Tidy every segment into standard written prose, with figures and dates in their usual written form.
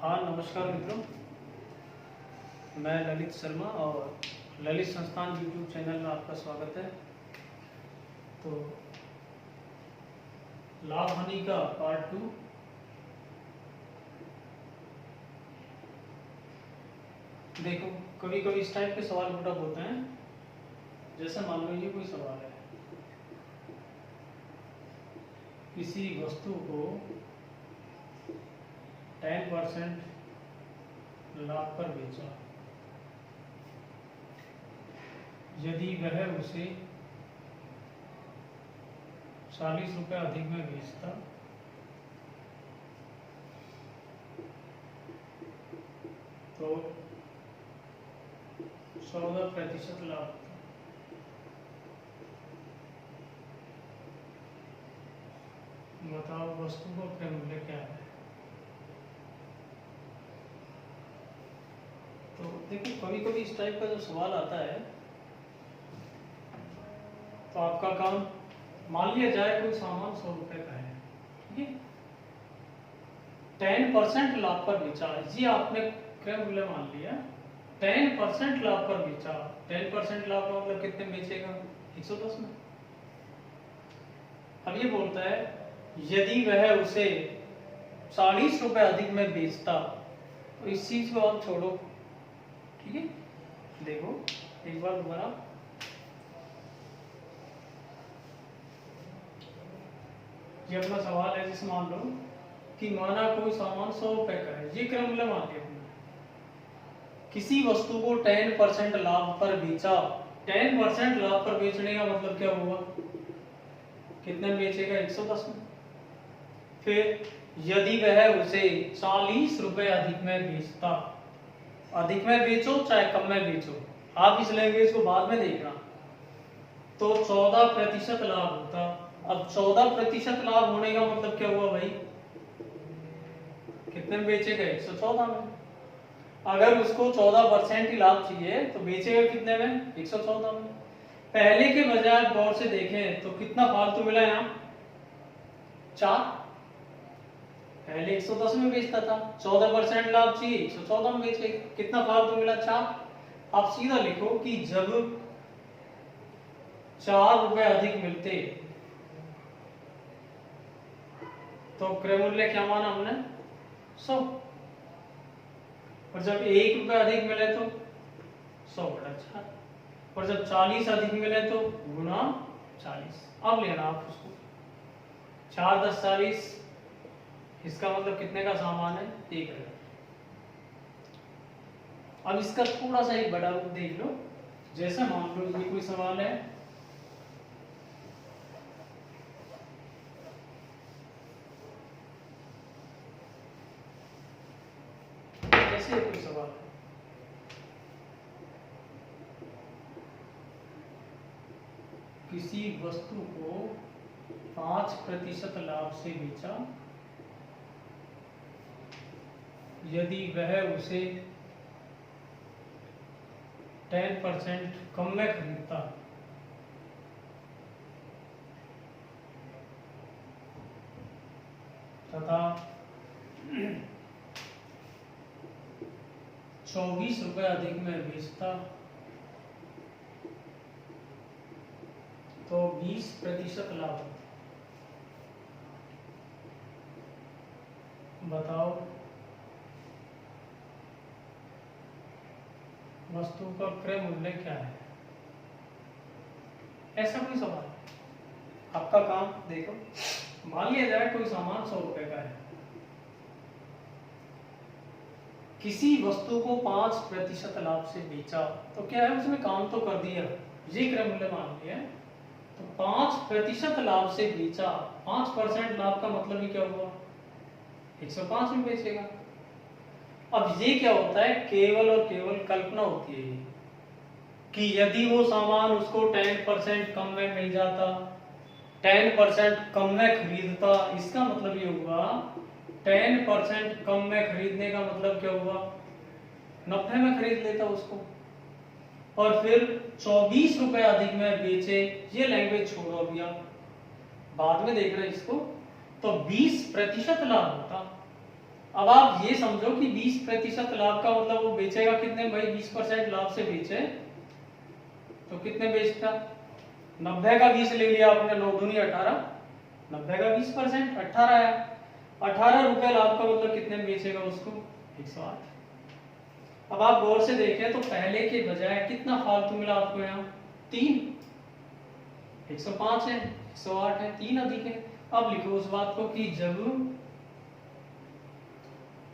हाँ, नमस्कार मित्रों। मैं ललित शर्मा और ललित संस्थान यूट्यूब चैनल में आपका स्वागत है। तो लाभ हानि का पार्ट 2। देखो, कभी कभी इस टाइप के सवाल पुटअप होते हैं। जैसे मान लो ये कोई सवाल है, किसी वस्तु को 10% लाभ पर बेचा, यदि वह उसे 40 रुपये अधिक में बेचता तो 14% लाभ होता। बताओ वस्तु का क्रय मूल्य क्या है। तो देखो, कभी कभी इस टाइप का जो सवाल आता है तो आपका काम, मान लिया जाए कोई सामान 100 रुपए का है, ठीक है, 10% लाभ पर बेचा, ये आपने क्रय मूल्य मान लिया। 10% लाभ पर बेचा, 10% लाभ का मतलब कितने में बेचेगा? 110 में। अब ये बोलता है यदि वह उसे 40 रुपए अधिक में बेचता, तो इस चीज को आप छोड़ो, ठीक है। देखो एक बार दोबारा, ये अपना सवाल है। जिस मान लो कि माना कोई सामान 100 रुपए का है, ये क्रय मूल्य मान लिया हमने। किसी वस्तु को 10% लाभ पर बेचा, 10% लाभ पर बेचने का मतलब क्या हुआ? कितने में बेचेगा? 110 में। फिर यदि वह उसे 40 रुपए अधिक में बेचता, अधिक में बेचो चाहे कम में बेचो, आप इस लैंग्वेज को बाद में देखना, तो 14% लाभ होता। अब 14% लाभ होने का मतलब क्या हुआ भाई? कितने में बेचेगा? 114 में। अगर उसको 14% ही लाभ चाहिए तो बेचेगा कितने में? 114 में। पहले के बजाय गौर से देखें तो कितना फालतू मिला यहाँ? 4। पहले 110 में बेचता था, 14% लाभ चाहिए, 114 में बेचेगा, कितना फालतू मिला? 4। आप सीधा लिखो कि जब 4 रुपए अधिक मिलते तो क्रय मूल्य क्या माना हमने? 100। और जब 1 रुपए अधिक मिले तो 100/4, और जब 40 अधिक मिले तो गुना 40। अब लेना आप उसको, 4 10 40, इसका मतलब कितने का सामान है? 1000। अब इसका थोड़ा सा एक बड़ा रूप देख लो। जैसे मान लो ये कोई सवाल है, कैसे कोई सवाल है, किसी वस्तु को 5% लाभ से बेचा, यदि वह उसे 10% कम में खरीदता तथा 24 रुपए अधिक में बेचता तो 20% लाभ होता। बताओ वस्तु का क्रय मूल्य क्या है? ऐसा कोई सवाल है। आपका काम देखो, मान लिया जाए कोई सामान 100 रुपए का है, किसी वस्तु को 5% लाभ से बेचा, तो क्या है, उसने काम तो कर दिया, ये क्रय मूल्य मान लिया। तो 5% लाभ से बेचा, 5% लाभ का मतलब ही क्या हुआ? 105 में बेचेगा। अब ये क्या होता है? केवल और केवल कल्पना होती है कि यदि वो सामान उसको 10% कम में मिल जाता, 10% कम में खरीदता, इसका मतलब ये हुआ 10% कम में खरीदने का मतलब क्या हुआ? 90 में खरीद लेता उसको। और फिर 24 रुपए अधिक में बेचे, ये लैंग्वेज छोड़ो अभी, आप बाद में देखना इसको। तो 20% लाभ होता। अब आप ये समझो कि 20% लाभ का मतलब वो बेचेगा कितने भाई, 20% लाभ से बेचे तो कितने बेचता, 90 का 20 ले लिया आपने, 9 दूनी 18, 90 का 20% 18 है, 18 रुपए लाभ का मतलब कितने में बेचेगा उसको, 108। अब आप गौर से देखें तो पहले के बजाय कितना फालतू मिला आपको यहाँ, 3, 105 है, 108 है, 3 अधिक है। अब लिखो उस बात को कि जब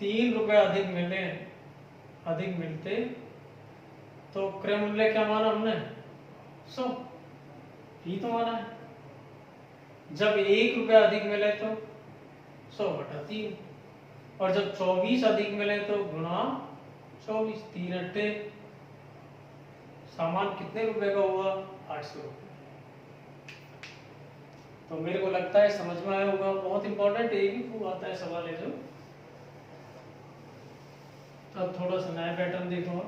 3 रुपए अधिक मिलते तो क्रय मूल्य क्या माना हमने, 100 ही तो माना है। जब 1 रुपया अधिक मिले तो 100/3, और जब 24 अधिक मिले तो गुणा 24, 3 अट्ठे, सामान कितने रुपए का हुआ, 800 रुपए। तो मेरे को लगता है समझ में आया होगा, बहुत इंपॉर्टेंट एक ही खूब आता है सवाल है जो। अब थोड़ा सा नया पैटर्न देखो,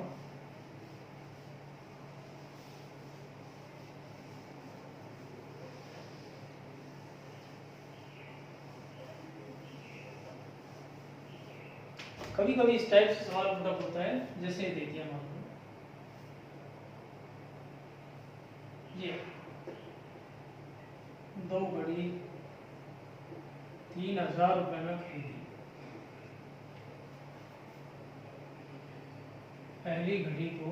कभी कभी इस टाइप से सवाल पुटअप होता है, जैसे दे दिया मान लो ये 2 घड़ी 3000 रुपए में खरीदी, पहली घड़ी को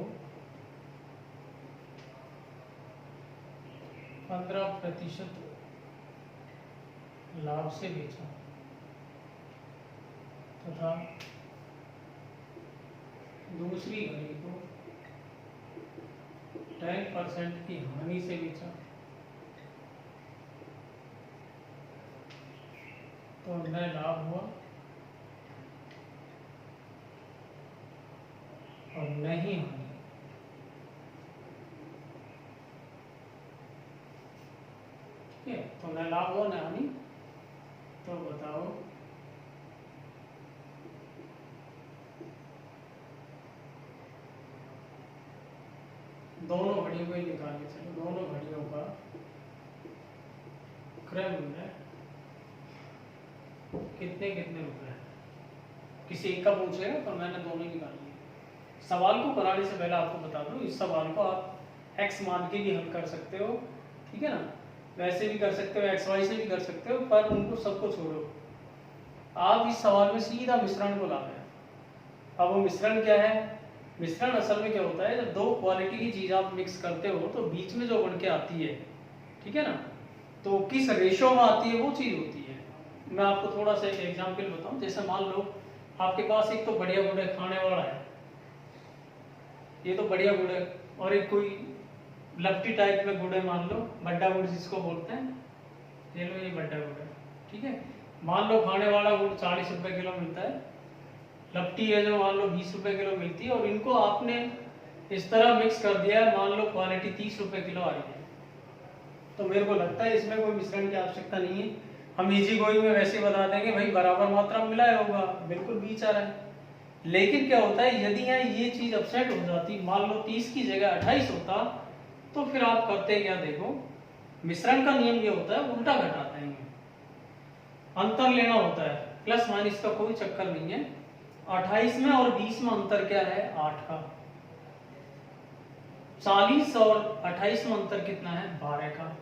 15% लाभ से बेचा तथा दूसरी घड़ी को 10% की हानि से बेचा, तो न लाभ हुआ और न ही हानि। ठीक है, तो न लाभ हुआ न हानि। तो बताओ दोनों घड़ियों को निकाल के चलो, दोनों घड़ियों का क्रय मूल्य कितने कितने रुपए है। किसी एक का पूछेगा तो मैंने दोनों निकाल लिए। सवाल को कराने से पहले आपको बता दूं, इस सवाल को आप एक्स मान के भी हल कर सकते हो, ठीक है ना, वैसे भी कर सकते हो, एक्स वाई से भी कर सकते हो, पर उनको सबको छोड़ो। आप इस सवाल में सीधा मिश्रण को ला रहे हैं। अब वो मिश्रण क्या है, मिश्रण असल में क्या होता है, जब 2 क्वालिटी की चीज आप मिक्स करते हो तो बीच में जो बन के आती है, ठीक है ना, तो किस रेशो में आती है वो चीज होती है। मैं आपको थोड़ा सा एक एग्जांपल बताऊं, जैसे मान लो आपके पास एक तो बढ़िया गुड़ है, खाने वाला है, ये तो बढ़िया गुड़ है, और एक कोई लपटी टाइप में गुड़ है, मान लो बड्डा गुड़ जिसको बोलते हैं, ये लो ये बड्डा गुड़ है, ठीक है। मान लो खाने वाला गुड़ 40 रुपए किलो मिलता है, लपटी है जो मान लो 20 रुपए किलो मिलती है, और इनको आपने इस तरह मिक्स कर दिया है, मान लो क्वालिटी 30 रुपए किलो आ रही है। तो मेरे को लगता है इसमें कोई मिश्रण की आवश्यकता नहीं है, हम इजी गोइंग में वैसे बता देंगे भाई बराबर मात्रा में मिलाया होगा, बिल्कुल बीच आ रहा है। लेकिन क्या होता है, यदि यहाँ ये चीज अपसेट हो जाती, मान लो 30 की जगह 28 होता, तो फिर आप करते क्या, देखो मिश्रण का नियम ये होता है, उल्टा घटाते हैं, अंतर लेना होता है, प्लस माइनस का कोई चक्कर नहीं है। 28 में और 20 में अंतर क्या है, 8 का। 40 और 28 में अंतर कितना है, 12 का।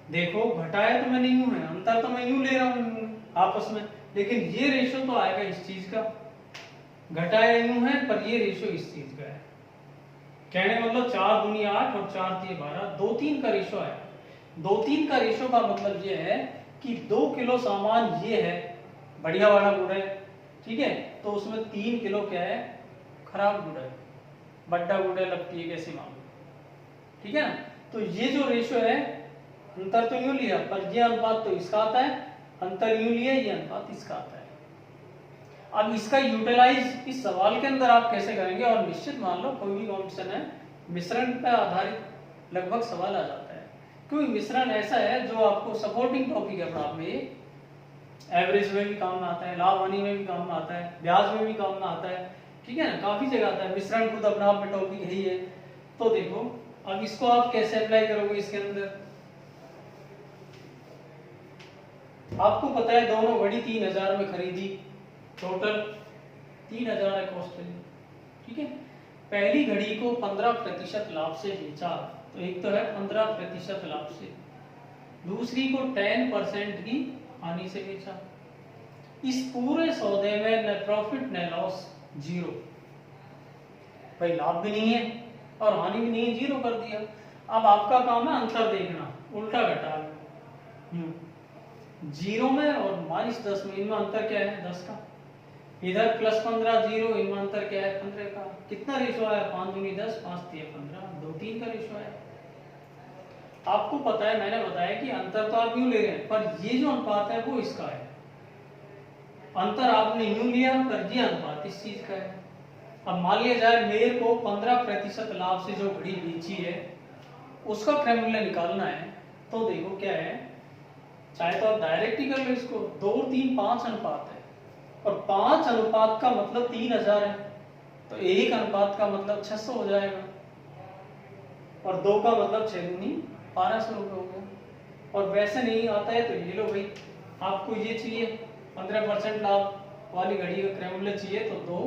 देखो घटाया तो मैंने यूं है, अंतर तो मैं यूं ले रहा हूं आपस में, लेकिन ये रेशो तो आएगा इस चीज का, घटाया यूं है पर ये रेशो इस चीज का है। कहने मतलब 4 दूनी 8 और 4 दिए 12, 2-3 का रेशो आया। 2-3 का रेशो का मतलब ये है कि 2 किलो सामान ये है, बढ़िया वाला गुड़ है, ठीक है, तो उसमें 3 किलो क्या है, खराब गुड़ है, बड्डा गुड़ है, लपटी है, कैसे मान लो, ठीक है ना। तो ये जो रेशो है, अंतर तो यूं लिया पर ये अनुपात तो इसका आता है, अंतर यूं लिया ये अनुपात इसका आता है। अब इसका यूटिलाइज इस सवाल के अंदर आप कैसे करेंगे, और निश्चित मान लो कोई भी कॉम्पिटिशन है, मिश्रण पर आधारित लगभग सवाल आ जाता है, क्योंकि मिश्रण ऐसा है जो आपको सपोर्टिंग टॉपिक है पढ़ाने में, एवरेज में भी काम में आता है, लाभ हानि में भी काम में आता है, ब्याज में भी काम में आता है, ठीक है ना, काफी जगह आता है। मिश्रण खुद अपने आप में टॉपिक ही है। तो देखो अब इसको आप कैसे अप्लाई करोगे इसके अंदर, आपको पता है दोनों घड़ी 3000 में खरीदी, टोटल 3000 है कॉस्ट वैल्यू, ठीक है। पहली घड़ी को 15% लाभ से बेचा, तो एक तो है 15% लाभ से, दूसरी को 10% की हानि से बेचा। इस पूरे सौदे में न प्रॉफिट न लॉस, जीरो। भाई लाभ भी नहीं है और हानि भी नहीं है, जीरो कर दिया। अब आपका काम है अंतर देखना, उल्टा घटा लो। जीरो में और -10 में, इनमें अंतर क्या है? 10 का। इधर +15 जीरो, इनमें अंतर क्या है? 15 का। कितना रेशो है? 5 दूनी 10, 5 तिया 15, 2 3 का रेशो है। आपको पता है, मैंने बताया कि अंतर तो आप यूं ले रहे हैं, पर ये जो अनुपात है वो इसका है। अंतर आपने यूं लिया, पर ये अनुपात इस चीज का है। अब मान लिया जाए मेरे को 15% लाभ से जो घड़ी बेची है उसका क्रय मूल्य निकालना है, तो देखो क्या है, चाहे तो आप डायरेक्ट ही कर लो इसको। 2 3 5 अनुपात है, और 5 अनुपात का मतलब 3000 है, तो 1 अनुपात का मतलब 600 हो जाएगा, और 2 का मतलब 6 दूनी 1200 रुपये हो गया। और वैसे नहीं आता है तो ये लो भाई, आपको ये चाहिए 15% लाभ वाली घड़ी का क्रय मूल्य चाहिए, तो 2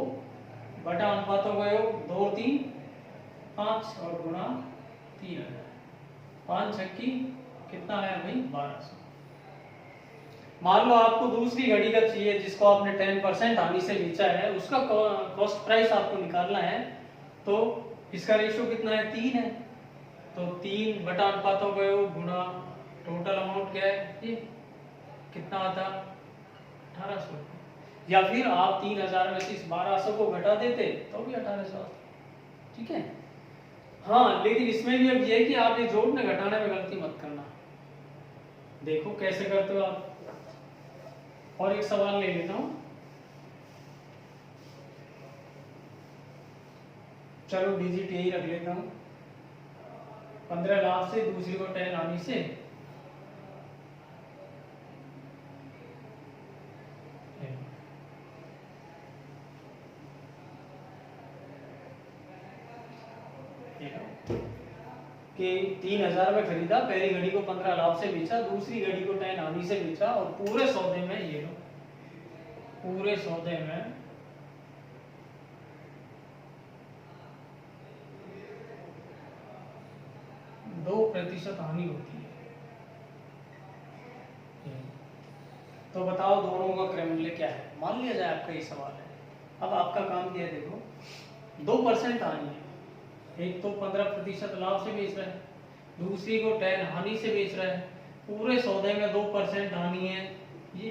बटा अनुपात हो गए 2 3 5 और गुणा 3000, 5 छक्की कितना है भाई? 1200। मान लो आपको दूसरी घड़ी का चाहिए जिसको आपने 10% हानि से बेचा है, उसका कॉस्ट प्राइस आपको निकालना है, तो इसका रेशियो कितना है? 3 है, तो 3 बटा अनुपात हो गए गुणा टोटल अमाउंट क्या है? ये कितना आता? 1800। या फिर आप 3000 में से इस 1200 को घटा देते तो भी 1800 आता, ठीक है। हाँ, लेकिन इसमें भी अब ये है कि आप ये जोड़ने घटाने में गलती मत करना। देखो कैसे करते हो आप। और एक सवाल ले लेता हूं, चलो डिजिट यही रख लेता हूं। 15 लाख से दूसरी को 10 हानि से, कि 3000 में खरीदा, पहली घड़ी को 15 लाख से बेचा, दूसरी घड़ी को 10 हानि से बेचा, और पूरे सौदे में ये लो, पूरे सौदे में 2% हानि होती है। तो बताओ दोनों का क्रय मूल्य क्या है? मान लिया जाए आपका ये सवाल है। अब आपका काम क्या है, देखो 2% हानि है, एक तो 15% लाभ से बेच रहा है, दूसरी को 10 हानि से बेच रहा है, पूरे सौदे में 2% हानि है, ये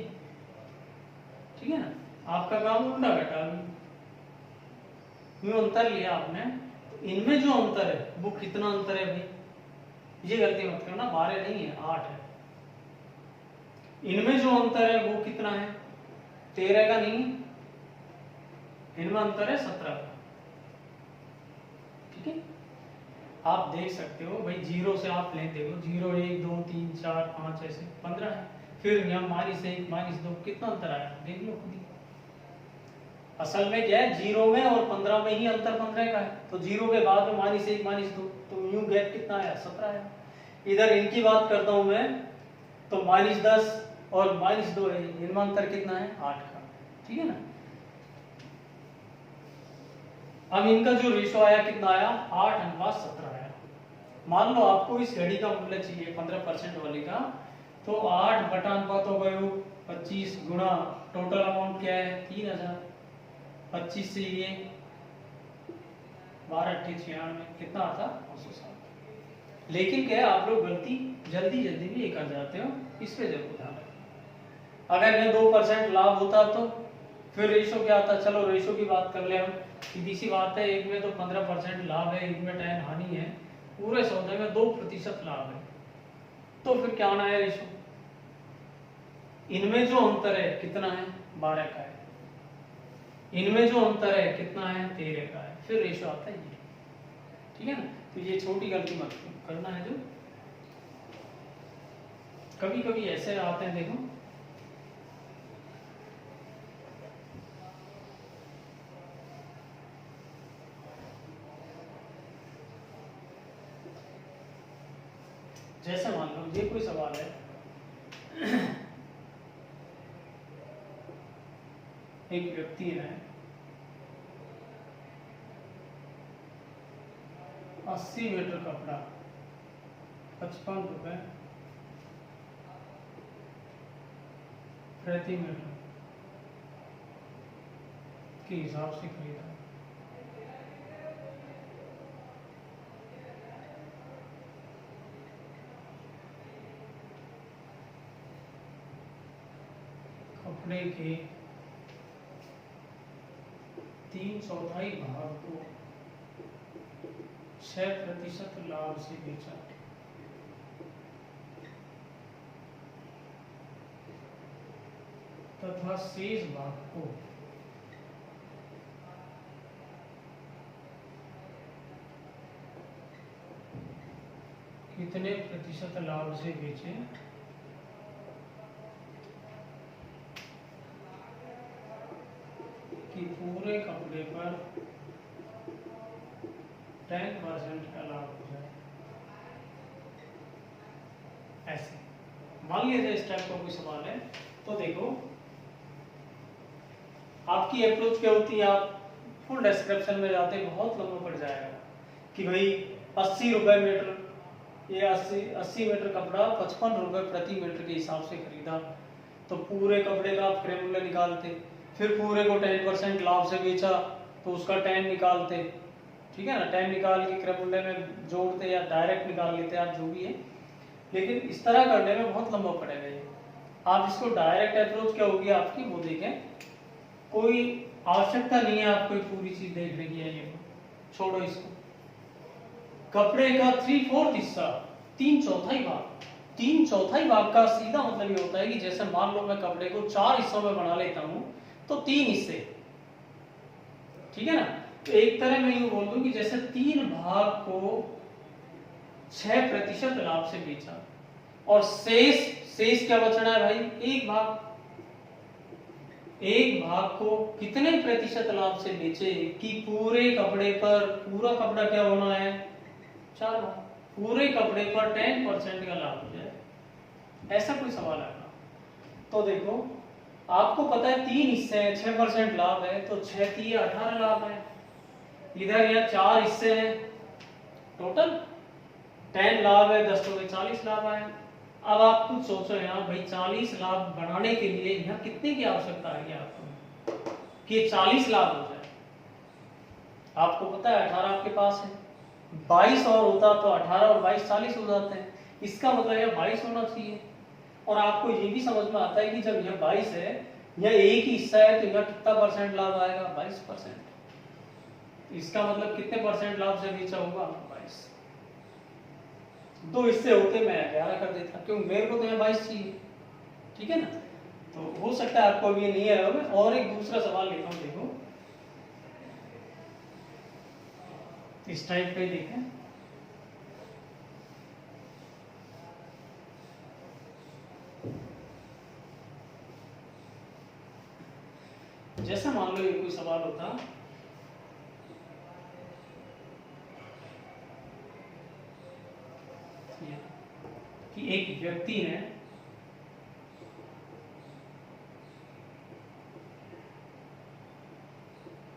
ठीक है ना। आपका काम उल्टा घटा यूं अंतर लिया आपने, तो इनमें जो अंतर है वो कितना अंतर है भाई? ये गलती मत करना, 12 नहीं है 8 है। इनमें जो अंतर है वो कितना है? 13 का नहीं, इनमें अंतर है 17 का, ठीक है। आप देख सकते हो भाई, जीरो से आप लेते हो, 0 1 2 3 4 5 ऐसे 15 है, फिर यहाँ -1 -2 कितना अंतर आया देख लो खुद ही। असल में क्या है, 0 में और 15 में ही अंतर 15 का है, तो 0 के बाद में -1 -2, तो यूं गैप कितना आया? 17 है। इधर इनकी बात करता हूं मैं, तो -10 और -2 है, इनमें अंतर कितना है? 8 का, ठीक है ना। अब इनका जो रेशो आया कितना आया? 8:17 आया। मान लो आपको इस घड़ी का मूल्य चाहिए 15% वाले का, तो 8 बटा अनुपात हो गए 25 गुणा टोटल अमाउंट क्या है? 3000, 25 से ये 12 8 96 कितना आता? 960। लेकिन क्या है, आप लोग गलती जल्दी जल्दी भी कर जाते हो, इस पे जरूर ध्यान रखें। अगर ये 2% लाभ होता तो फिर रेशो क्या आता? चलो रेशो की बात कर ले हम, सीधी सी बात है, एक में तो 15% लाभ है, एक में 10 हानि है, पूरे सौदे में 2% लाभ है, तो फिर क्या आना है रेशो? इनमें जो अंतर है कितना है? 12 का है, इनमें जो अंतर है कितना है? 13 का है, फिर रेशो आता है ये, ठीक है ना। तो ये छोटी गलती मत करना है, जो कभी कभी ऐसे आते हैं, देखो जैसे मान लो ये कोई सवाल है, एक व्यक्ति ने 80 मीटर कपड़ा 55 रुपए प्रति मीटर के हिसाब से खरीदा। कपड़े के 3/4 भाग को 6% लाभ से बेचा। तथा शेष भाग को कितने प्रतिशत लाभ से बेचे? कि पूरे कपड़े पर 10% का लाभ हो जाए। ऐसे मान लीजिए इस टाइप का कोई सवाल है तो देखो आपकी अप्रोच क्या होती है, आप फुल डिस्क्रिप्शन में जाते बहुत लंबा पड़ जाएगा कि भाई 80 रुपए मीटर, ये 80 मीटर कपड़ा 55 रुपए प्रति मीटर के हिसाब से खरीदा, तो पूरे कपड़े का आप क्रय मूल्य निकालते, फिर पूरे को 10% लाभ से बेचा तो उसका 10 निकालते, ठीक है ना, 10 निकाल के क्रय मूल्य में जोड़ते या डायरेक्ट निकाल लेते आप जो भी है। लेकिन इस तरह करने में बहुत लंबा पड़ेगा ये। आप इसको डायरेक्ट अप्रोच क्या होगी आपकी वो देखें, कोई आवश्यकता नहीं है आपको पूरी चीज देखने की है, ये छोड़ो इसको। कपड़े का 3/4 हिस्सा, 3/4 भाग, 3/4 भाग का सीधा मतलब ये होता है कि जैसे मान लो मैं कपड़े को 4 हिस्सों में बना लेता हूं तो 3 हिस्से, ठीक है ना। तो एक तरह मैं यूं बोल दूं कि जैसे 3 भाग को 6% लाभ से बेचा और शेष क्या बचना है भाई, एक भाग को कितने प्रतिशत लाभ से बेचे कि पूरे कपड़े पर, पूरा कपड़ा क्या होना है 4 भाग, पूरे कपड़े पर 10% का लाभ हो जाए। ऐसा कोई सवाल आएगा तो देखो आपको पता है 3 हिस्से हैं, 6% लाभ है तो 6 3 18 लाभ है। इधर यहाँ 4 हिस्से हैं, टोटल 10 लाभ है, 10 तो 40 लाभ आए। अब आप कुछ सोचो यहाँ भाई 40 लाभ बनाने के लिए यहाँ कितने की आवश्यकता है आपको कि 40 लाभ हो जाए। आपको पता है 18 आपके पास है, 22 और होता तो 18 और 22 40 हो जाते हैं, इसका मतलब यह 22 होना चाहिए। और आपको ये भी समझ में आता है कि जब यह 22 है, यह एक ही हिस्सा है तो यह कितना परसेंट लाभ आएगा 22%। इसका मतलब कितने परसेंट लाभ से बेचा होगा 22। 2 हिस्से होते मैं 11 कर देता, क्योंकि मेरे को तो यह 22 चाहिए, ठीक है ना। तो हो सकता है आपको अभी नहीं आया होगा। और एक दूसरा सवाल लेता हूं, देखो इस टाइप पे देखें, जैसे मान लो ये कोई सवाल होता कि एक व्यक्ति ने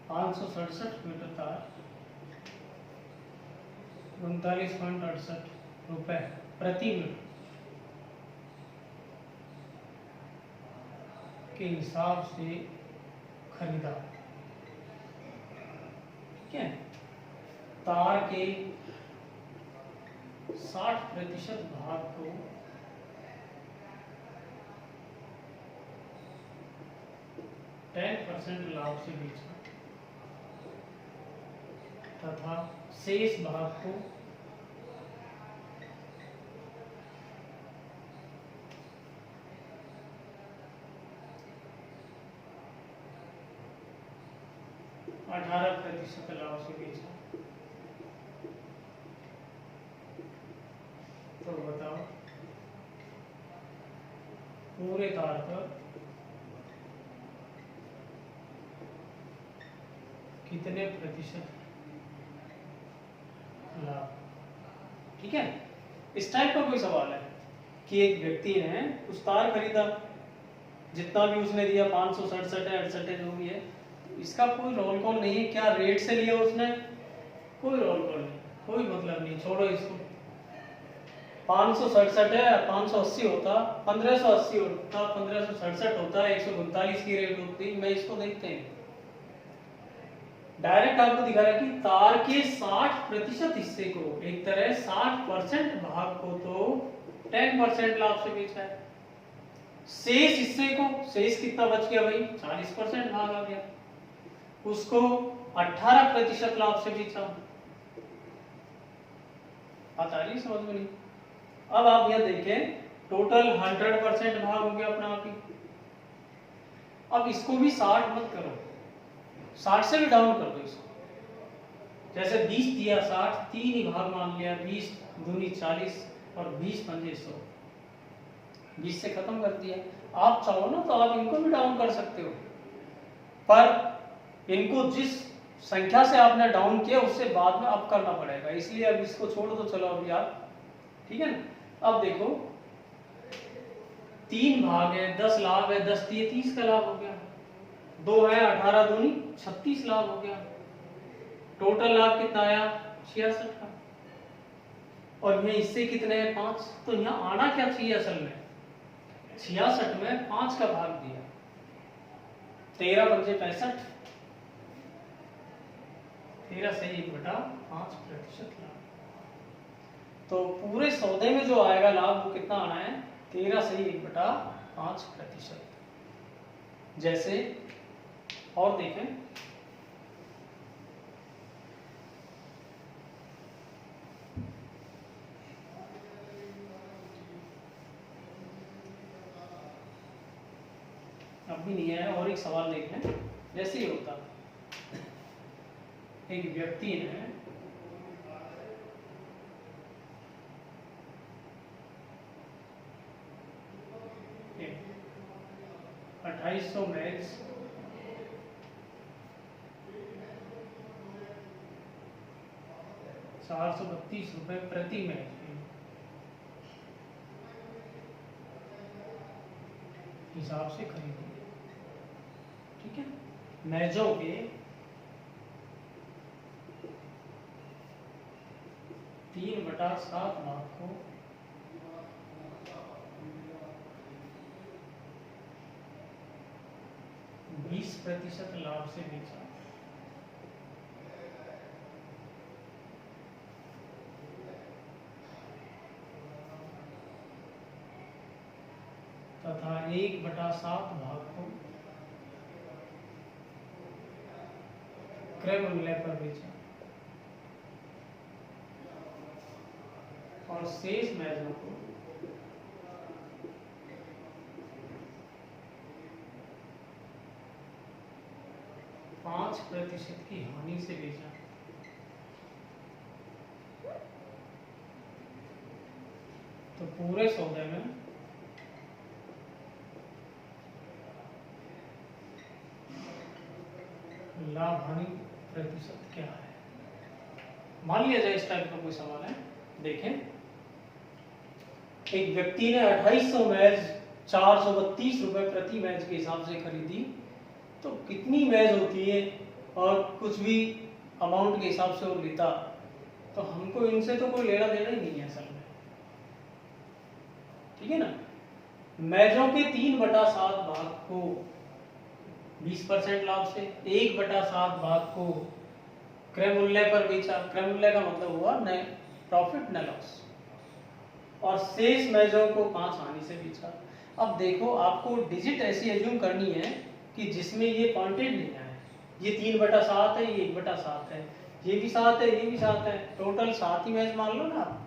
₹567 तार 39.68 रुपए प्रति मीटर के हिसाब से खरीदा, ठीक है। तार के 60% भाग को 10% लाभ से बेचा तथा शेष भाग को %18 लाभ से बेचा। तो बताओ पूरे तार पर कितने प्रतिशत लाभ, ठीक है। इस टाइप का कोई सवाल है कि एक व्यक्ति ने कुछ तार खरीदा जितना भी उसने दिया 567 है 68 है जो भी है, तो इसका कोई रोल कॉल नहीं है। क्या रेट से लिया उसने, कोई रोल कॉल नहीं, कोई मतलब नहीं, छोड़ो इसको। 567 है, 580 होता, 1580 होता, 1567 होता, 139 की रेट होती, मैं इसको देखते हैं। डायरेक्ट आपको दिखा रहा है कि तार के 60% हिस्से को, एक तरह 60% भाग को तो 10% लाभ से बेचा है। शेष हिस्से को, शेष कितना बच गया भाई, 40% भाग आ गया, उसको 18% लाभ से बेचा। आता है समझ में नहीं। अब आप यह देखें, टोटल 100% भाग हो गया अपना आप ही। अब इसको भी 60 मत करो, 60 से भी डाउन कर दो इसको। जैसे 20 दिया 60, 3 ही भाग मान लिया, 20 दूनी 40 और 20 पंजे 100, 20 से खत्म कर दिया। आप चाहो ना तो आप इनको भी डाउन कर सकते हो, पर इनको जिस संख्या से आपने डाउन किया उससे बाद में अप करना पड़ेगा, इसलिए अब इसको छोड़ दो। चलो अभी आप, ठीक है ना। अब देखो 3 भाग है, 10 लाभ है, 10 दिए 30 का लाभ हो गया, 2 है 18 दूनी 36 लाभ हो गया। टोटल लाभ कितना आया, 66 का। और ये इससे कितने हैं, 5। तो यहाँ आना क्या चाहिए असल में, 66 में 5 का भाग दिया, 13 पंजे 65, 13 से 1/5% लाभ। तो पूरे सौदे में जो आएगा लाभ वो कितना आना है, 13 से 1/5%। जैसे और देखें, अब भी नहीं है, और एक सवाल देख लें। जैसे ही होता, एक व्यक्ति ने $2800 मैच 432 रुपए प्रति मैच हिसाब से खरीदी, ठीक है। मैचों के 3/7 भाग को 20% लाभ से बेचा। तथा 1/7 भाग को क्रय मूल्य पर बेचा, और शेष मैचों को 5% की हानि से बेचा। तो पूरे सौदे में लाभ हानि प्रतिशत क्या है। मान लिया जाए इस टाइप का कोई सवाल है, देखें। एक व्यक्ति ने 2800 मैच 432 रुपए प्रति मैच के हिसाब से खरीदी। तो कितनी मैच होती है और कुछ भी अमाउंट के हिसाब से वो लेता, तो हमको इनसे तो कोई लेना देना ही नहीं है असल में, ठीक है ना। मैचों के 3/7 भाग को 20% लाभ से, 1/7 भाग को क्रय मूल्य पर बेचा। क्रय मूल्य का मतलब हुआ न प्रॉफिट न लॉस, और शेष मैचों को 5 हानि से बेचा। अब देखो, आपको डिजिट ऐसी एज्यूम करनी है कि जिसमें ये क्वांटिटी नहीं आए। ये 3/7 है, ये 1/7 है, ये भी 7 है, ये भी 7 है, टोटल 7 ही मैच मान लो ना आप।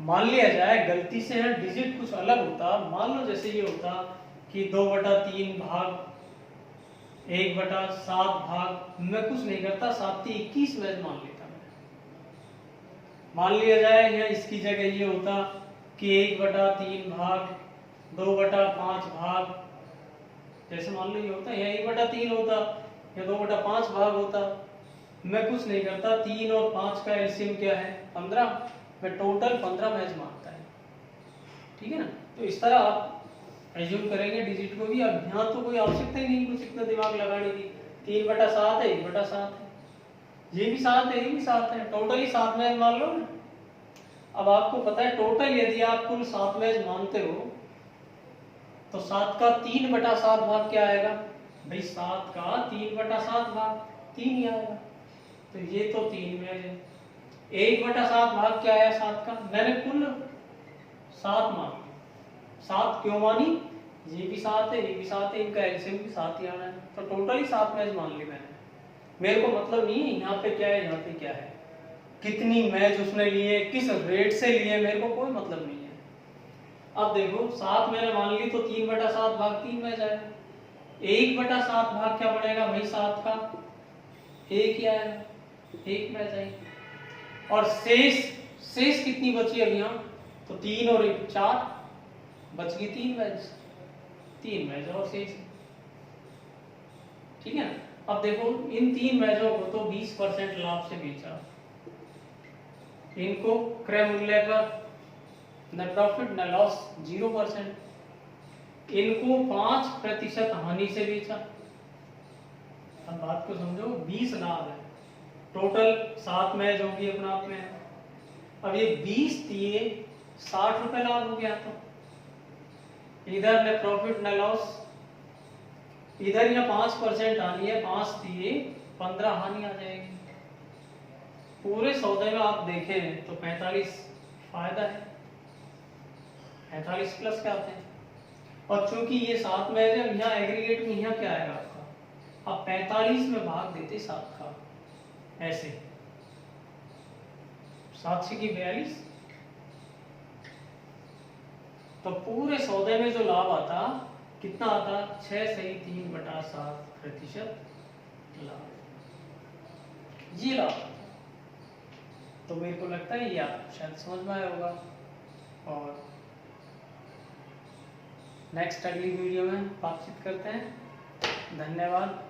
मान लिया जाए गलती से है डिजिट कुछ अलग होता, मान लो जैसे ये होता कि 2/3 भाग 1/7 भाग, मैं कुछ नहीं करता, 7 से 21 मैच मान लेता मैं। मान लिया जाए या इसकी जगह ये होता कि 1/3 भाग 2/5 भाग, जैसे मान लो ये होता, या 1/3 होता या 2/5 भाग होता, मैं कुछ नहीं करता। 3 और 5 का एलसीएम क्या है, 15, मैं टोटल 15 मैच मानता है, ठीक है ना। तो इस तरह आप एज्यूम करेंगे डिजिट को भी। अब यहाँ तो कोई आवश्यकता ही नहीं कुछ इतना दिमाग लगाने की। 3/7 है, 1/7 है, ये भी 7 है, ये भी 7 है, टोटल ही 7 मैच मान लो ना। अब आपको पता है टोटल यदि आप कुल 7 मैच मानते हो तो 7 का 3/7 भाग क्या आएगा भाई? 7 का 3/7 भाग 3 ही आएगा। तो ये तो 3 मैच है। 1/7 भाग क्या आया 7 का? मैंने कुल 7 मान 7 क्यों मानी? ये भी 7 है, ये भी 7 है, इनका एलसीएम भी 7 ही आना है। तो टोटल ही 7 मैच मान ली मैंने। मेरे को मतलब नहीं है यहाँ पे क्या है, यहाँ पे क्या है, कितनी मैच उसने लिए, किस रेट से लिए, मेरे को कोई मतलब नहीं है। अब देखो 7 मैंने मान ली तो 3/7 भाग 3 मैच आएगा। 1/7 भाग क्या बनेगा भाई? 7 का 1 ही आएगा, 1 मैच आएगी। और शेष कितनी बची अब यहाँ? तो 3 और 1 4, बच गई 3 मैच, 3 मैच और शेष। ठीक है। अब देखो इन 3 मैचों को तो 20% लाभ से बेचा, इनको क्रय मूल्य पर न प्रॉफिट न लॉस 0%, इनको 5% हानि से बेचा। अब बात को समझो, 20 लाभ है, टोटल 7 मैच होगी अपना आप में। अब ये 20 दिए 60 रुपए लाभ हो गया। तो इधर न प्रॉफिट न लॉस, इधर या 5% हानि है, 5 दिए 15 हानि आ जाएगी। पूरे सौदे में आप देखें तो 45 फायदा है, 45 प्लस क्या आते हैं। और चूंकि ये 7 में है, यहाँ एग्रीगेट में यहाँ क्या आएगा आपका? आप 45 में भाग देते 7 का, ऐसे 7 की 42। तो पूरे सौदे में जो लाभ आता कितना आता? 6 सही 3/7% लाभ, ये लाभ। तो मेरे को लगता है ये आप शायद समझ में आया होगा। और नेक्स्ट अगली वीडियो में बातचीत करते हैं। धन्यवाद।